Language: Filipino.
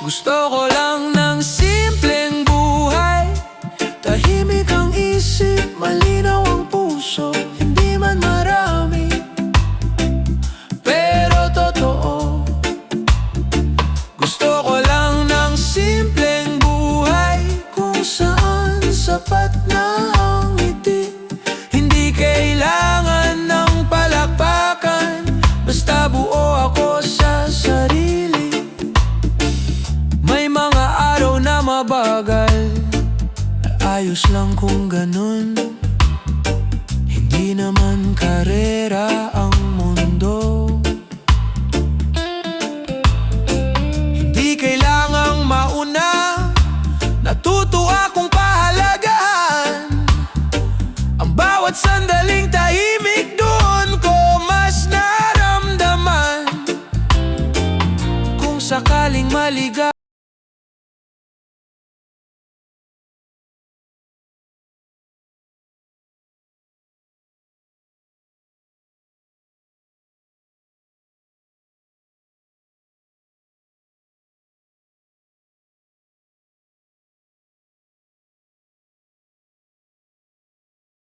Gusto ko lang ng simpleng buhay, tahimik ang isip, malinaw ang puso. Hindi man marami, pero totoo. Gusto ko lang ng simpleng buhay, kung saan sapat na ang ngiti. Hindi kailangan ng palakpakan, basta buo ako sa sarili. May mga araw na mabagal, ayos lang kung ganun. Hindi naman karera,